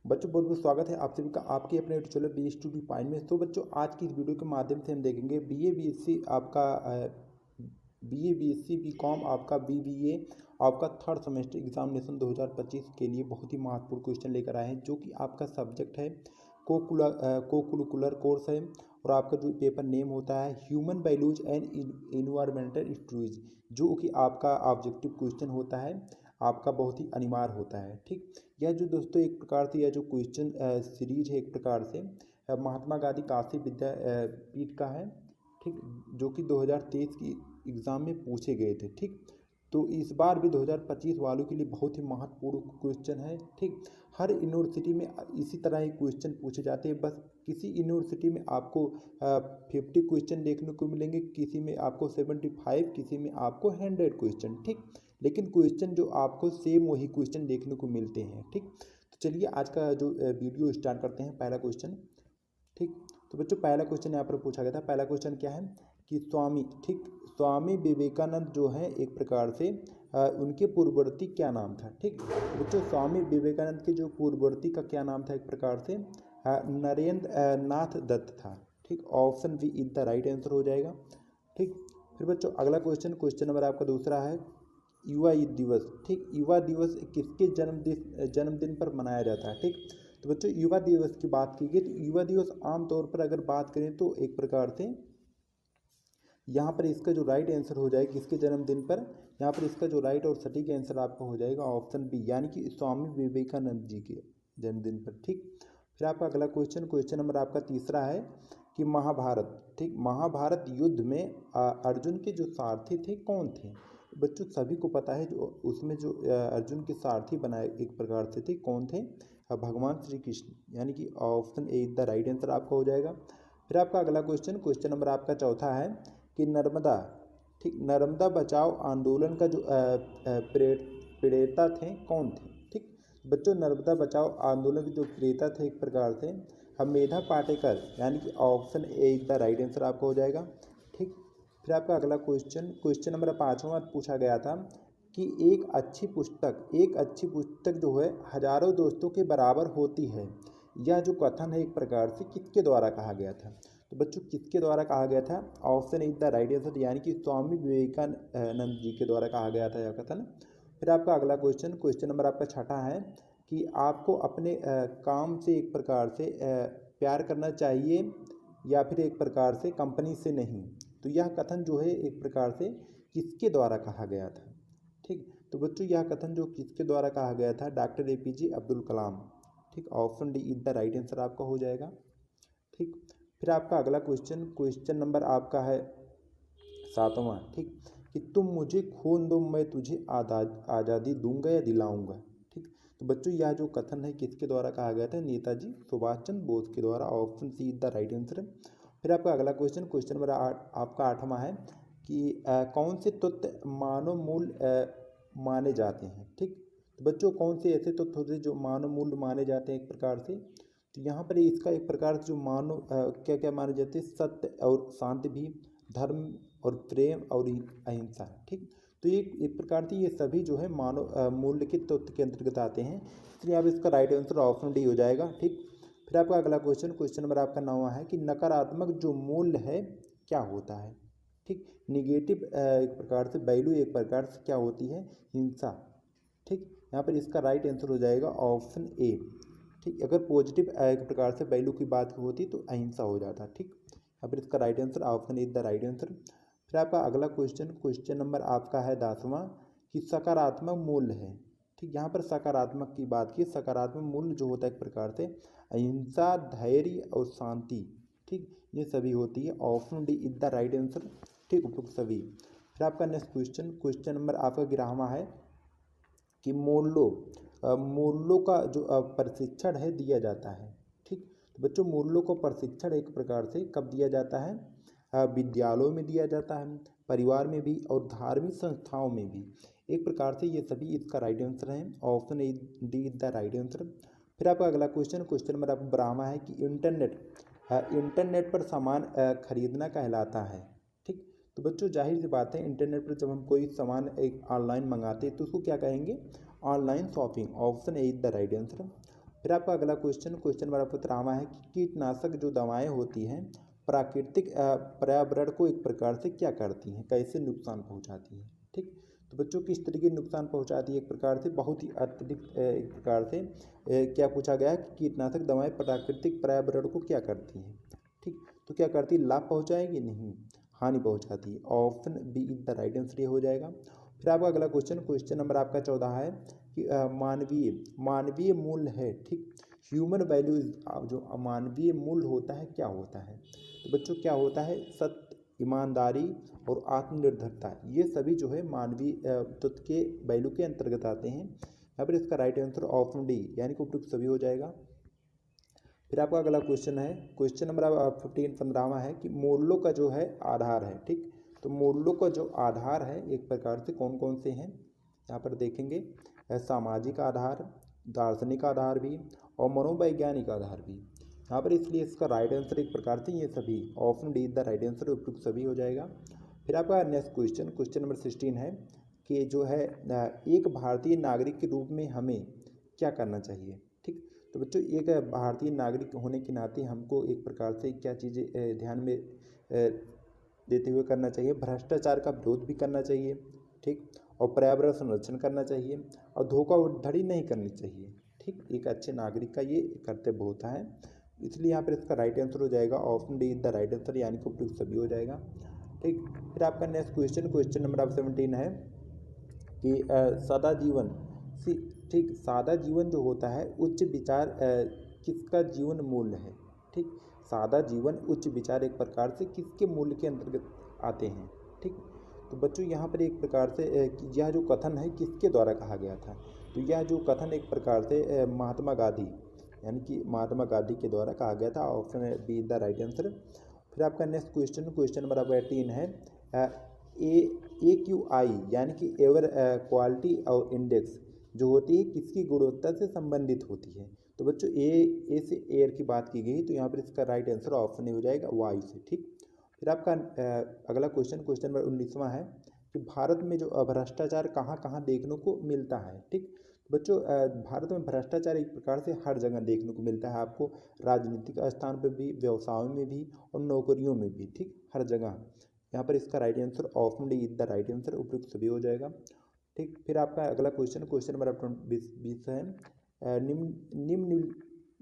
बच्चों बहुत बहुत स्वागत है आप सभी का आपके अपने YouTube channel B Studio Point में। तो बच्चों आज की इस वीडियो के माध्यम से हम देखेंगे बीए बीएससी आपका बीए बीएससी बीकॉम आपका बीबीए आपका थर्ड सेमेस्टर एग्जामिनेशन 2025 के लिए बहुत ही महत्वपूर्ण क्वेश्चन लेकर आए हैं, जो कि आपका सब्जेक्ट है कोकुलर कोर्स है। और आपका जो पेपर नेम होता है human values and environmental studies, जो कि आपका ऑब्जेक्टिव क्वेश्चन होता है, आपका बहुत ही अनिवार्य होता है। ठीक, यह जो दोस्तों एक प्रकार से यह जो क्वेश्चन सीरीज है एक प्रकार से महात्मा गांधी काशी विद्यापीठ का है। ठीक, जो कि 2023 की एग्ज़ाम में पूछे गए थे। ठीक, तो इस बार भी 2025 वालों के लिए बहुत ही महत्वपूर्ण क्वेश्चन है। ठीक, हर यूनिवर्सिटी में इसी तरह ही क्वेश्चन पूछे जाते हैं। बस किसी यूनिवर्सिटी में आपको 50 क्वेश्चन देखने को मिलेंगे, किसी में आपको 75, किसी में आपको 100 क्वेश्चन। ठीक, लेकिन क्वेश्चन जो आपको सेम वही क्वेश्चन देखने को मिलते हैं। ठीक, तो चलिए आज का जो वीडियो स्टार्ट करते हैं। पहला क्वेश्चन, ठीक, तो बच्चों पहला क्वेश्चन यहाँ पर पूछा गया था। पहला क्वेश्चन क्या है कि स्वामी विवेकानंद जो है एक प्रकार से उनके पूर्ववर्ती क्या नाम था। ठीक, बच्चों स्वामी विवेकानंद के जो पूर्ववर्ती का क्या नाम था, एक प्रकार से नरेंद्र नाथ दत्त था। ठीक, option B is the right answer हो जाएगा। ठीक, फिर बच्चों अगला क्वेश्चन नंबर आपका दूसरा है युवा दिवस। ठीक, युवा दिवस किसके जन्मदिन पर मनाया जाता है। ठीक, तो बच्चों युवा दिवस की बात की गई तो युवा दिवस आमतौर पर अगर बात करें तो एक प्रकार से यहाँ पर इसका जो राइट आंसर हो जाएगा किसके जन्मदिन पर, यहाँ पर इसका जो राइट और सटीक आंसर आपका हो जाएगा ऑप्शन बी, यानी कि स्वामी विवेकानंद जी के जन्मदिन पर। ठीक, फिर आपका अगला क्वेश्चन नंबर आपका तीसरा है कि महाभारत, ठीक, महाभारत युद्ध में अर्जुन के जो सारथी थे कौन थे। बच्चों सभी को पता है जो उसमें जो अर्जुन के सारथी बनाए एक प्रकार से थे, कौन थे, भगवान श्री कृष्ण, यानी कि option A the right answer आपका हो जाएगा। फिर आपका अगला क्वेश्चन नंबर आपका चौथा है कि नर्मदा, ठीक, नर्मदा बचाओ आंदोलन का जो प्रेरता थे कौन थे। ठीक, बच्चों नर्मदा बचाओ आंदोलन के जो प्रेरता थे एक प्रकार से मेधा पाटेकर, यानी कि option A the right answer आपका हो जाएगा। ठीक, फिर आपका अगला क्वेश्चन नंबर 5वां पूछा गया था कि एक अच्छी पुस्तक जो है हजारों दोस्तों के बराबर होती है, यह जो कथन है एक प्रकार से किसके द्वारा कहा गया था। तो बच्चों किसके द्वारा कहा गया था, option is the right answer, यानी कि स्वामी विवेकानंद जी के द्वारा कहा गया था यह कथन। फिर आपका अगला क्वेश्चन नंबर आपका छठा है कि आपको अपने काम से एक प्रकार से प्यार करना चाहिए या फिर एक प्रकार से कंपनी से नहीं। तो यह कथन जो है एक प्रकार से किसके द्वारा कहा गया था। ठीक, तो बच्चों यह कथन जो किसके द्वारा कहा गया था, डॉक्टर एपीजे अब्दुल कलाम। ठीक, option D is the right answer आपका हो जाएगा। ठीक, फिर आपका अगला क्वेश्चन नंबर आपका है 7वां, ठीक, कि तुम मुझे खून दो मैं तुझे आज़ादी दूंगा या दिलाऊंगा। ठीक, तो बच्चों यह जो कथन है किसके द्वारा कहा गया था, नेताजी सुभाष चंद्र बोस के द्वारा, option C is the right answer. फिर आपका अगला क्वेश्चन नंबर आपका 8वां है कि कौन से तत्व मानव मूल्य माने जाते हैं। ठीक, तो बच्चों कौन से ऐसे तत्व होते हैं जो मानव मूल्य माने जाते हैं एक प्रकार से, तो यहाँ पर इसका एक प्रकार से जो मानव क्या क्या माने जाते हैं, सत्य और शांति भी, धर्म और प्रेम और अहिंसा। ठीक, तो ये एक प्रकार से ये सभी जो है मानव मूल्य के तत्व के अंतर्गत आते हैं, इसलिए अब इसका राइट आंसर ऑप्शन डी हो जाएगा। ठीक, फिर आपका अगला क्वेश्चन नंबर आपका 9वां है कि नकारात्मक जो मूल्य है क्या होता है। ठीक, निगेटिव एक प्रकार से वैल्यू एक प्रकार से क्या होती है, हिंसा। ठीक, यहाँ पर इसका राइट आंसर हो जाएगा ऑप्शन ए। ठीक, अगर पॉजिटिव एक प्रकार से वैल्यू की बात होती तो अहिंसा हो जाता। ठीक, यहाँ पर इसका right answer option A the right answer. फिर आपका अगला क्वेश्चन नंबर आपका है 10वां कि सकारात्मक मूल्य है। ठीक, यहाँ पर सकारात्मक की बात की, सकारात्मक मूल्य जो होता है एक प्रकार से अहिंसा, धैर्य और शांति। ठीक, ये सभी होती है, option D is the right answer. ठीक, उपयुक्त सभी। फिर आपका नेक्स्ट क्वेश्चन नंबर आपका 11वां है कि मूल्यों का जो प्रशिक्षण है दिया जाता है। ठीक, तो बच्चों मूल्यों को प्रशिक्षण एक प्रकार से कब दिया जाता है, विद्यालयों में दिया जाता है, परिवार में भी और धार्मिक संस्थाओं में भी। एक प्रकार से ये सभी इसका राइट आंसर है, option D is the right answer. फिर आपका अगला क्वेश्चन नंबर आपका 12वां है कि इंटरनेट पर सामान खरीदना कहलाता है। ठीक, तो बच्चों जाहिर सी बात है इंटरनेट पर जब हम कोई सामान एक ऑनलाइन मंगाते हैं तो उसको क्या कहेंगे, online shopping, option A is the right answer. फिर आपका अगला क्वेश्चन नंबर 15वां है कि कीटनाशक जो दवाएं होती हैं प्राकृतिक पर्यावरण को एक प्रकार से क्या करती हैं, कैसे नुकसान पहुंचाती हैं। ठीक, तो बच्चों किस तरीके नुकसान पहुंचाती है, एक प्रकार से बहुत ही अत्यधिक एक प्रकार से क्या पूछा गया है कि कीटनाशक दवाएं प्राकृतिक पर्यावरण को क्या करती हैं। ठीक, तो क्या करती है, लाभ पहुंचाएगी, नहीं, हानि पहुंचाती है। Option B is the right answer ये हो जाएगा। फिर आपका अगला क्वेश्चन नंबर आपका 14 है कि मानवीय मूल्य है। ठीक, ह्यूमन वैल्यू जो मानवीय मूल्य होता है क्या होता है, तो बच्चों क्या होता है, सत्य, ईमानदारी और आत्मनिर्भरता, ये सभी जो है मानवीय तत्व के वैल्यू के अंतर्गत आते हैं। यहाँ पर इसका राइट आंसर ऑप्शन डी यानी कि उपयुक्त सभी हो जाएगा। फिर आपका अगला क्वेश्चन है, क्वेश्चन नंबर 15वां है कि मूल्यों का जो है आधार है। ठीक, तो मूल्यों का जो आधार है एक प्रकार से कौन कौन से हैं, यहाँ पर देखेंगे, सामाजिक आधार, दार्शनिक आधार भी और मनोवैज्ञानिक आधार भी। यहाँ पर इसलिए इसका राइट आंसर एक प्रकार से ये सभी, option D is the right answer, उपयुक्त सभी हो जाएगा। फिर आपका नेक्स्ट क्वेश्चन नंबर 16 है कि जो है एक भारतीय नागरिक के रूप में हमें क्या करना चाहिए। ठीक, तो बच्चों एक भारतीय नागरिक होने के नाते हमको एक प्रकार से क्या चीज़ें ध्यान में देते हुए करना चाहिए, भ्रष्टाचार का विरोध भी करना चाहिए। ठीक, और पर्यावरण संरक्षण करना चाहिए और धोखाधड़ी नहीं करनी चाहिए। ठीक, एक अच्छे नागरिक का ये कर्तव्य होता है, इसलिए यहाँ पर इसका राइट आंसर हो जाएगा option D is the right answer यानी कि उपयुक्त सभी हो जाएगा। ठीक, फिर आपका नेक्स्ट क्वेश्चन नंबर 17 है कि सादा जीवन ठीक, सादा जीवन जो होता है उच्च विचार किसका जीवन मूल्य है। ठीक, सादा जीवन उच्च विचार एक प्रकार से किसके मूल्य के अंतर्गत आते हैं। ठीक, तो बच्चों यहाँ पर एक प्रकार से कि यह जो कथन है किसके द्वारा कहा गया था, तो यह जो कथन एक प्रकार से महात्मा गांधी यानी कि महात्मा गांधी के द्वारा कहा गया था, option B is the right answer. फिर आपका नेक्स्ट क्वेश्चन नंबर 18 है AQI यानी कि एवर क्वालिटी और इंडेक्स जो होती है किसकी गुणवत्ता से संबंधित होती है। तो बच्चों ए से एयर की बात की गई, तो यहाँ पर इसका राइट आंसर ऑप्शन ए हो जाएगा वायु से। ठीक, फिर आपका अगला क्वेश्चन नंबर 19वां है कि भारत में जो भ्रष्टाचार कहाँ कहाँ देखने को मिलता है। ठीक, बच्चों भारत में भ्रष्टाचार एक प्रकार से हर जगह देखने को मिलता है आपको, राजनीतिक स्थान पर भी, व्यवसायों में भी और नौकरियों में भी। ठीक, हर जगह, यहाँ पर इसका right answer option D is the right answer, उपयुक्त सभी हो जाएगा। ठीक, फिर आपका अगला क्वेश्चन नंबर 20 है निम्न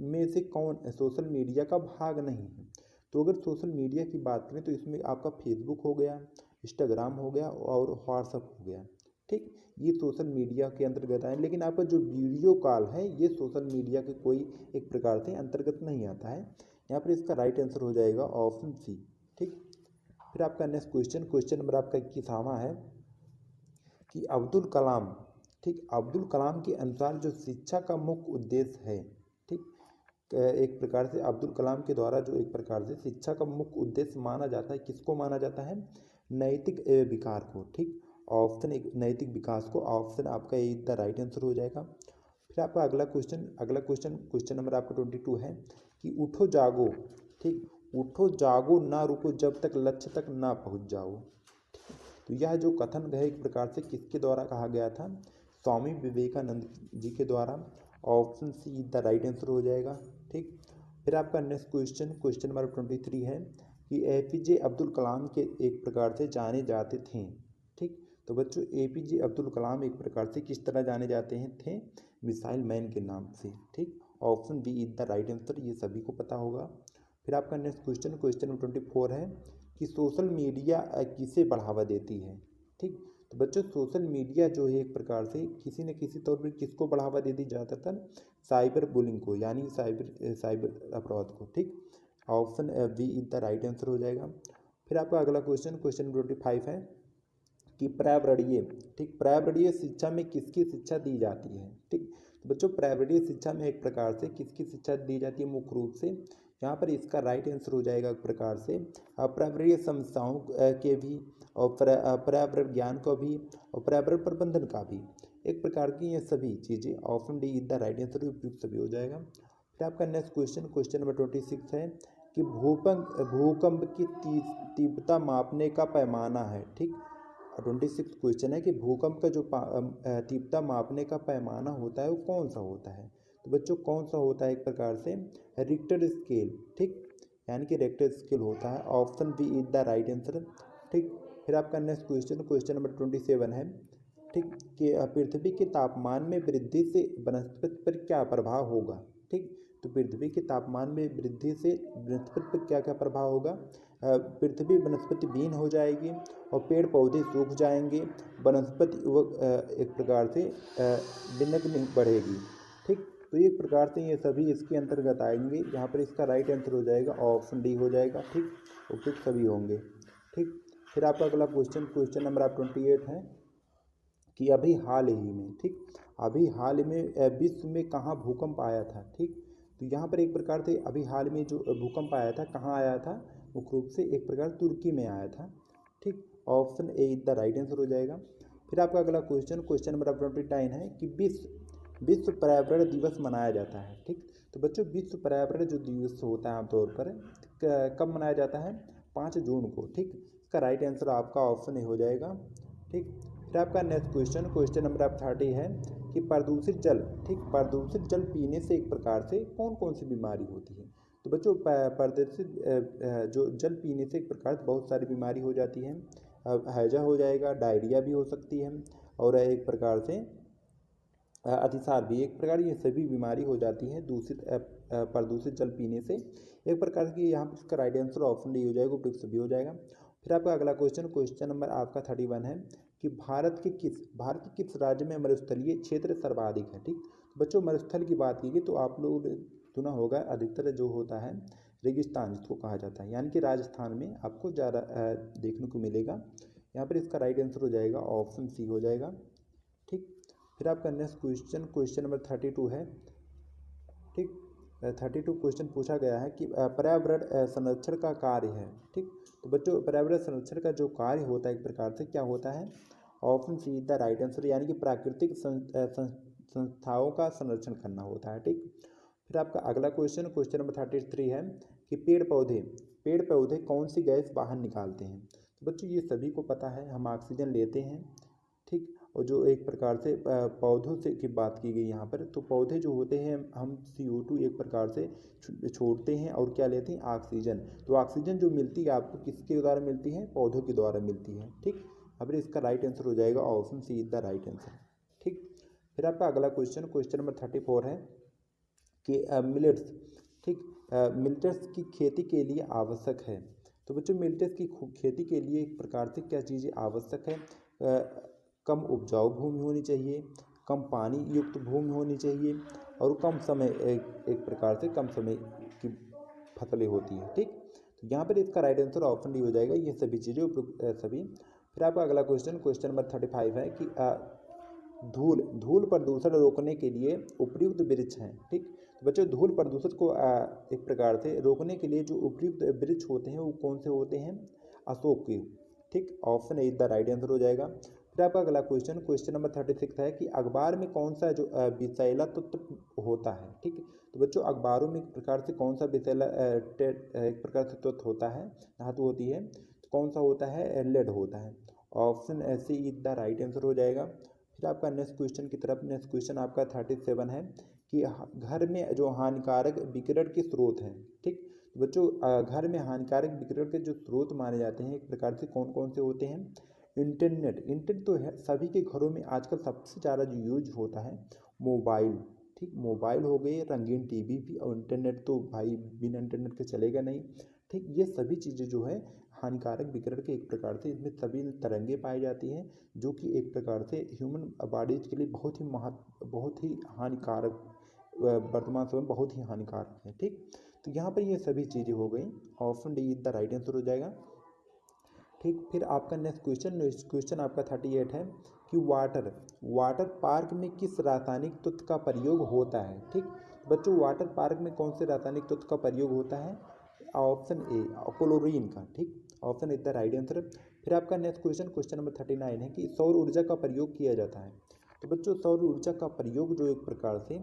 में से कौन सोशल मीडिया का भाग नहीं है। तो अगर सोशल मीडिया की बात करें तो इसमें आपका फेसबुक हो गया, इंस्टाग्राम हो गया और व्हाट्सअप हो गया। ठीक, ये सोशल मीडिया के अंतर्गत आए, लेकिन आपका जो वीडियो कॉल है ये सोशल मीडिया के कोई एक प्रकार से अंतर्गत नहीं आता है। यहाँ पर इसका राइट आंसर हो जाएगा ऑप्शन सी। ठीक, फिर आपका नेक्स्ट क्वेश्चन नंबर आपका 21वां है कि अब्दुल कलाम, ठीक, अब्दुल कलाम के अनुसार जो शिक्षा का मुख्य उद्देश्य है। ठीक, एक प्रकार से अब्दुल कलाम के द्वारा जो एक प्रकार से शिक्षा का मुख्य उद्देश्य माना जाता है, किसको माना जाता है, नैतिक विकार को। ठीक, ऑप्शन एक नैतिक विकास को, ऑप्शन आपका ए द राइट आंसर हो जाएगा। फिर आपका अगला क्वेश्चन नंबर आपका 22 है कि उठो जागो। ठीक, उठो जागो ना रुको जब तक लक्ष्य तक ना पहुंच जाओ। तो यह जो कथन है एक प्रकार से किसके द्वारा कहा गया था, स्वामी विवेकानंद जी के द्वारा, option see the right answer हो जाएगा। ठीक, फिर आपका नेक्स्ट क्वेश्चन नंबर 23 है कि APJ अब्दुल कलाम के एक प्रकार से जाने जाते थे। ठीक, तो बच्चों APJ अब्दुल कलाम एक प्रकार से किस तरह जाने जाते हैं, थे मिसाइल मैन के नाम से। ठीक, option B is the right answer, ये सभी को पता होगा। फिर आपका नेक्स्ट क्वेश्चन नंबर 24 है कि सोशल मीडिया किसे बढ़ावा देती है। ठीक, तो बच्चों सोशल मीडिया जो है एक प्रकार से किसी न किसी तौर पर किसको बढ़ावा देती, ज़्यादातर साइबर बुलिंग को यानी साइबर अपराध को। ठीक, option B is the right answer हो जाएगा। फिर आपका अगला क्वेश्चन नंबर 25 है कि पर्यावरणीय, ठीक, पर्यावरणीय शिक्षा में किसकी शिक्षा दी जाती है। ठीक, तो बच्चों पर्यावरणीय शिक्षा में एक प्रकार से किसकी शिक्षा दी जाती है, मुख्य रूप से यहाँ पर इसका राइट आंसर हो जाएगा एक प्रकार से पर्यावरणीय समस्याओं के भी और पर्यावरण ज्ञान को भी और पर्यावरण प्रबंधन का भी, एक प्रकार की ये सभी चीज़ें, option D is the right answer, उपयुक्त सभी हो जाएगा। फिर आपका नेक्स्ट क्वेश्चन नंबर 26 है कि भूकंप की तीव्रता मापने का पैमाना है। ठीक, 26 क्वेश्चन है कि भूकंप का जो तीव्रता मापने का पैमाना होता है वो कौन सा होता है। तो बच्चों कौन सा होता है एक प्रकार से रिक्टर स्केल, ठीक, यानी कि रिक्टर स्केल होता है। Option B is the right answer, ठीक। फिर आपका नेक्स्ट क्वेश्चन नंबर 27 है, ठीक, कि पृथ्वी के तापमान में वृद्धि से वनस्पति पर क्या प्रभाव होगा, ठीक। तो पृथ्वी के तापमान में वृद्धि से वनस्पति पर क्या क्या प्रभाव होगा। पृथ्वी वनस्पति विहीन हो जाएगी और पेड़ पौधे सूख जाएंगे, वनस्पति एक प्रकार से विनग्न बढ़ेगी, ठीक। तो एक प्रकार से ये सभी इसके अंतर्गत आएंगे। यहाँ पर इसका राइट आंसर हो जाएगा ऑप्शन डी हो जाएगा, ठीक, उपयुक्त सभी होंगे, ठीक। फिर आपका अगला क्वेश्चन नंबर आप 28 है कि अभी हाल ही में, ठीक, अभी हाल में विश्व में कहाँ भूकंप आया था, ठीक। तो यहाँ पर एक प्रकार से अभी हाल में जो भूकंप आया था कहाँ आया था, मुख्य रूप से एक प्रकार तुर्की में आया था, ठीक। Option A is the right answer हो जाएगा। फिर आपका अगला क्वेश्चन नंबर 29 है कि विश्व पर्यावरण दिवस मनाया जाता है, ठीक। तो बच्चों विश्व पर्यावरण जो दिवस होता है आमतौर पर कब मनाया जाता है, 5 जून को, ठीक। इसका राइट आंसर आपका ऑप्शन ए हो जाएगा, ठीक। फिर आपका नेक्स्ट क्वेश्चन नंबर आप 30 है कि प्रदूषित जल, ठीक, प्रदूषित जल पीने से एक प्रकार से कौन कौन सी बीमारी होती है। तो बच्चों प्रदूषित जो जल पीने से एक प्रकार से बहुत सारी बीमारी हो जाती है। हैजा हो जाएगा, डायरिया भी हो सकती है और एक प्रकार से अतिसार भी, एक प्रकार ये सभी बीमारी हो जाती है प्रदूषित जल पीने से। एक प्रकार की यहाँ पर इसका राइट आंसर ऑप्शन डी हो जाएगा, उपयुक्त सभी हो जाएगा। फिर आपका अगला क्वेश्चन नंबर आपका 31 है कि भारत के किस राज्य में मरुस्थलीय क्षेत्र सर्वाधिक है, ठीक। बच्चों मरुस्थल की बात की गई तो आप लोग सुना होगा अधिकतर जो होता है रेगिस्तान जिसको कहा जाता है, यानी कि राजस्थान में आपको ज़्यादा देखने को मिलेगा। यहाँ पर इसका राइट आंसर हो जाएगा ऑप्शन सी हो जाएगा, ठीक। फिर आपका नेक्स्ट क्वेश्चन नंबर 32 है, ठीक। 32 क्वेश्चन पूछा गया है कि पर्यावरण संरक्षण का कार्य है, ठीक। तो बच्चों पर्यावरण संरक्षण का जो कार्य होता है एक प्रकार से क्या होता है, option C is the right answer, यानी कि प्राकृतिक संस्थाओं का संरक्षण करना होता है, ठीक। फिर आपका अगला क्वेश्चन नंबर 33 है कि पेड़ पौधे कौन सी गैस बाहर निकालते हैं। तो बच्चों ये सभी को पता है, हम ऑक्सीजन लेते हैं, ठीक। और जो एक प्रकार से पौधों से की बात की गई यहाँ पर, तो पौधे जो होते हैं हम CO2 एक प्रकार से छोड़ते हैं और क्या लेते हैं, ऑक्सीजन। तो ऑक्सीजन जो मिलती है आपको किसके द्वारा मिलती है, पौधों के द्वारा मिलती है, ठीक। अब इसका राइट आंसर हो जाएगा option C is the right answer, ठीक। फिर आपका अगला क्वेश्चन नंबर 34 है कि मिलेट्स, ठीक, मिलेट्स की खेती के लिए आवश्यक है। तो बच्चों मिलेट्स की खेती के लिए एक प्रकार से क्या चीज़ें आवश्यक है, कम उपजाऊ भूमि होनी चाहिए, कम पानी युक्त भूमि होनी चाहिए और कम समय एक प्रकार से कम समय की फसलें होती हैं, ठीक। तो यहाँ पर इसका राइट आंसर ऑप्शन डी हो जाएगा, ये सभी चीज़ें सभी। फिर आपका अगला क्वेश्चन नंबर 35 है कि धूल प्रदूषण रोकने के लिए उपयुक्त वृक्ष हैं, ठीक। तो बच्चों धूल प्रदूषण को एक प्रकार से रोकने के लिए जो उपयुक्त वृक्ष होते हैं वो कौन से होते हैं, अशोक के, ठीक। Option A is the right answer हो जाएगा। फिर आपका अगला क्वेश्चन नंबर 36 है कि अखबार में कौन सा जो विषैला तत्व होता है, ठीक। तो बच्चों अखबारों में एक प्रकार से कौन सा विषैला एक प्रकार से तत्व होता है, धातु होती है, तो कौन सा होता है, लेड होता है। Option C is the right answer हो जाएगा। फिर आपका नेक्स्ट क्वेश्चन आपका 37 है कि घर में जो हानिकारक विकिरण के स्रोत हैं, ठीक। तो बच्चों घर में हानिकारक विकिरण के जो स्रोत माने जाते हैं एक प्रकार से कौन कौन से होते हैं, इंटरनेट तो है सभी के घरों में आजकल सबसे ज़्यादा जो यूज होता है मोबाइल, ठीक। मोबाइल हो गए, रंगीन टीवी भी, और इंटरनेट तो भाई बिना इंटरनेट के चलेगा नहीं, ठीक। ये सभी चीज़ें जो है हानिकारक विकिरण के एक प्रकार से इसमें सभी तरंगे पाई जाती हैं जो कि एक प्रकार से ह्यूमन बॉडीज के लिए बहुत ही हानिकारक, वर्तमान समय बहुत ही हानिकारक है, ठीक। तो यहाँ पर ये सभी चीज़ें हो गई, option D is the right answer हो जाएगा, ठीक। फिर आपका नेक्स्ट क्वेश्चन आपका 38 है कि वाटर पार्क में किस रासायनिक तत्व का प्रयोग होता है, ठीक। बच्चों वाटर पार्क में कौन से रासायनिक तत्व का प्रयोग होता है, ऑप्शन ए क्लोरीन का, ठीक। Option is the right answer. फिर आपका नेक्स्ट क्वेश्चन नंबर 39 है कि सौर ऊर्जा का प्रयोग किया जाता है। तो बच्चों सौर ऊर्जा का प्रयोग जो एक प्रकार से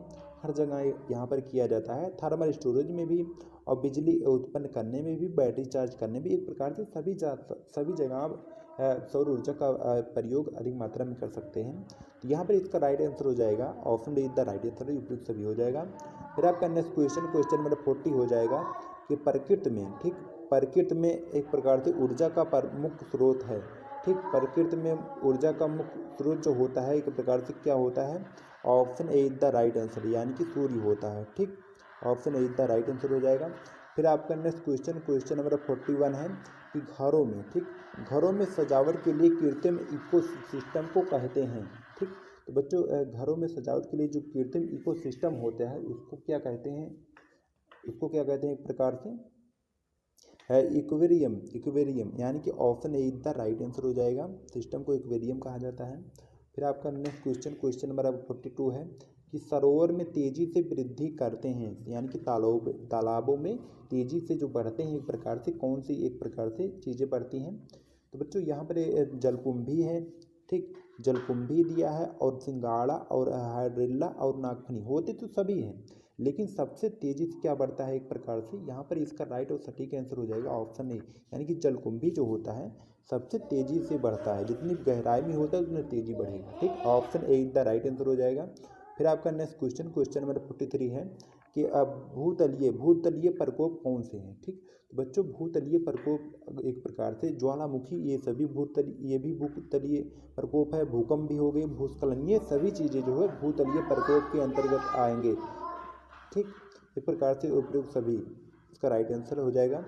हर जगह यहाँ पर किया जाता है, थर्मल स्टोरेज में भी और बिजली उत्पन्न करने में भी, बैटरी चार्ज करने में भी, एक प्रकार से सभी जगह सौर ऊर्जा का प्रयोग अधिक मात्रा में कर सकते हैं। तो यहाँ पर इसका राइट आंसर हो जाएगा option D is the right answer, उपयुक्त सभी हो जाएगा। फिर आपका नेक्स्ट क्वेश्चन नंबर 40 हो जाएगा कि प्रकृति में, ठीक, प्रकृति में एक प्रकार से ऊर्जा का प्रमुख स्रोत है, ठीक, प्रकृति में ऊर्जा का मुख्य स्रोत जो होता है एक प्रकार से क्या होता है, option A is the right answer, यानी कि सूर्य होता है, ठीक, option A is the right answer हो जाएगा। फिर आपका नेक्स्ट क्वेश्चन नंबर 41 है कि घरों में, ठीक, घरों में सजावट के लिए कृत्रिम इको सिस्टम को कहते हैं, ठीक। तो बच्चों घरों में सजावट के लिए जो कृत्रिम इको सिस्टम होता है उसको क्या कहते हैं, उसको क्या कहते हैं एक प्रकार से है इक्वेरियम, यानी कि option A is the right answer हो जाएगा। सिस्टम को इक्वेरियम कहा जाता है। फिर आपका नेक्स्ट क्वेश्चन नंबर 42 है कि सरोवर में तेजी से वृद्धि करते हैं, यानी कि तालाबों में तेजी से जो बढ़ते हैं एक प्रकार से कौन सी एक प्रकार से चीज़ें बढ़ती हैं। तो बच्चों यहाँ पर जलकुंभी है, ठीक, जलकुंभी दिया है और सिंगाड़ा और हाइड्रिल्ला और नागफनी होते तो सभी हैं, लेकिन सबसे तेजी से क्या बढ़ता है एक प्रकार से, यहाँ पर इसका राइट और सटीक आंसर हो जाएगा ऑप्शन ए, यानी कि जलकुंभी जो होता है सबसे तेजी से बढ़ता है, जितनी गहराई में होता है उतनी तेजी बढ़ेगा, ठीक, option A is the right answer हो जाएगा। फिर आपका नेक्स्ट क्वेश्चन नंबर 43 है कि अब भूतलीय प्रकोप कौन से हैं, ठीक। तो बच्चों भूतलीय प्रकोप एक प्रकार से ज्वालामुखी, ये सभी ये भी भूतलीय प्रकोप है, भूकंप भी हो गए, भूस्खलन, ये सभी चीज़ें जो है भूतलीय प्रकोप के अंतर्गत आएंगे, ठीक, इस प्रकार से उपयुक्त सभी, इसका राइट आंसर हो जाएगा,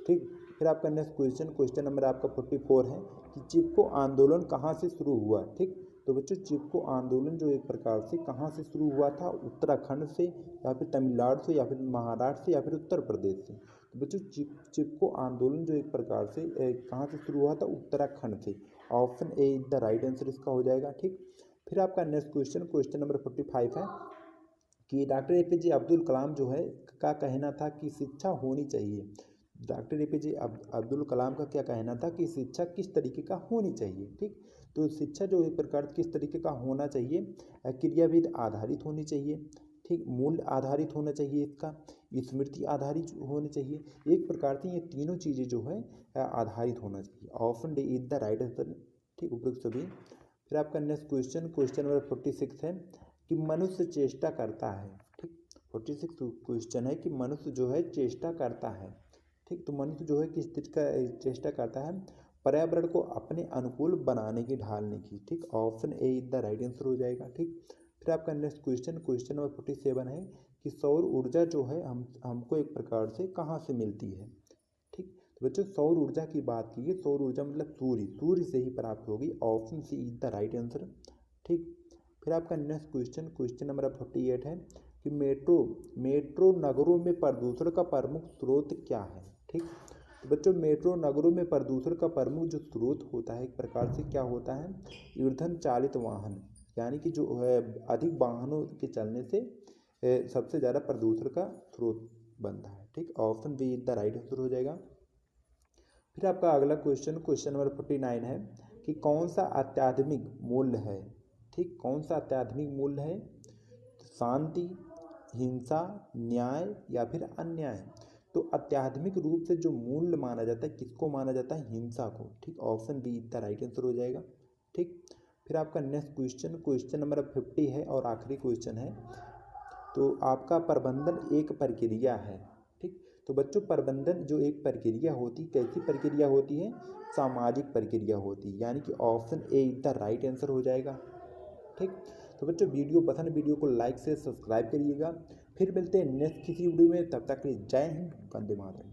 ठीक। फिर आपका नेक्स्ट क्वेश्चन नंबर आपका 44 है कि चिपको आंदोलन कहाँ से शुरू हुआ, ठीक। तो बच्चों चिपको आंदोलन जो एक प्रकार से कहाँ से शुरू हुआ था, उत्तराखंड से या फिर तमिलनाडु से या फिर महाराष्ट्र से या फिर उत्तर प्रदेश से। तो बच्चों चिपको आंदोलन जो एक प्रकार से कहाँ से शुरू हुआ था, उत्तराखंड से, option A is the right answer इसका हो जाएगा, ठीक। फिर आपका नेक्स्ट क्वेश्चन नंबर 45 है कि डॉक्टर APJ अब्दुल कलाम जो है का कहना था कि शिक्षा होनी चाहिए। डॉक्टर APJ अब्दुल कलाम का क्या कहना था कि शिक्षा किस तरीके का होनी चाहिए, ठीक। तो शिक्षा जो एक प्रकार किस तरीके का होना चाहिए, क्रियाविद आधारित होनी चाहिए, ठीक, मूल्य आधारित होना चाहिए, इसका स्मृति आधारित होनी चाहिए, एक प्रकार से ये तीनों चीज़ें जो है आधारित होना चाहिए, option D is the right answer, ठीक, उपयुक्त सभी। फिर आपका नेक्स्ट क्वेश्चन नंबर 46 है कि मनुष्य चेष्टा करता है, ठीक, 46 क्वेश्चन है कि मनुष्य जो है चेष्टा करता है, ठीक। तो मनुष्य जो है किस चीज़ का चेष्टा करता है, पर्यावरण को अपने अनुकूल बनाने की, ढालने की, ठीक, option A is the right answer हो जाएगा, ठीक। फिर आपका नेक्स्ट क्वेश्चन नंबर 47 है कि सौर ऊर्जा जो है हमको एक प्रकार से कहाँ से मिलती है, ठीक। तो बच्चों सौर ऊर्जा की बात कीजिए, सौर ऊर्जा मतलब सूर्य से ही प्राप्त होगी, option C is the right answer, ठीक। फिर आपका नेक्स्ट क्वेश्चन नंबर 48 है कि मेट्रो नगरों में प्रदूषण का प्रमुख स्रोत क्या है, ठीक। तो बच्चों मेट्रो नगरों में प्रदूषण का प्रमुख जो स्रोत होता है एक प्रकार से क्या होता है, ईंधन चालित वाहन, यानी कि जो है अधिक वाहनों के चलने से सबसे ज़्यादा प्रदूषण का स्रोत बनता है, ठीक, option B is the right answer हो जाएगा। फिर आपका अगला क्वेश्चन नंबर 49 है कि कौन सा अत्याधुनिक मूल्य है, ठीक, कौन सा अत्याधुनिक मूल्य है, शांति, हिंसा, न्याय या फिर अन्याय। तो अत्याधुनिक रूप से जो मूल्य माना जाता है किसको माना जाता है, हिंसा को, ठीक, option B is the right answer हो जाएगा, ठीक। फिर आपका नेक्स्ट क्वेश्चन नंबर 50 है और आखिरी क्वेश्चन है, तो आपका प्रबंधन एक प्रक्रिया है, ठीक। तो बच्चों प्रबंधन जो एक प्रक्रिया होती है, कैसी प्रक्रिया होती है, सामाजिक प्रक्रिया होती है, यानी कि option A is the right answer हो जाएगा, ठीक। तो बच्चों वीडियो को लाइक से सब्सक्राइब करिएगा। फिर मिलते हैं नेक्स्ट किसी वीडियो में, तब तक के लिए जय हिंद, वंदे मातरम।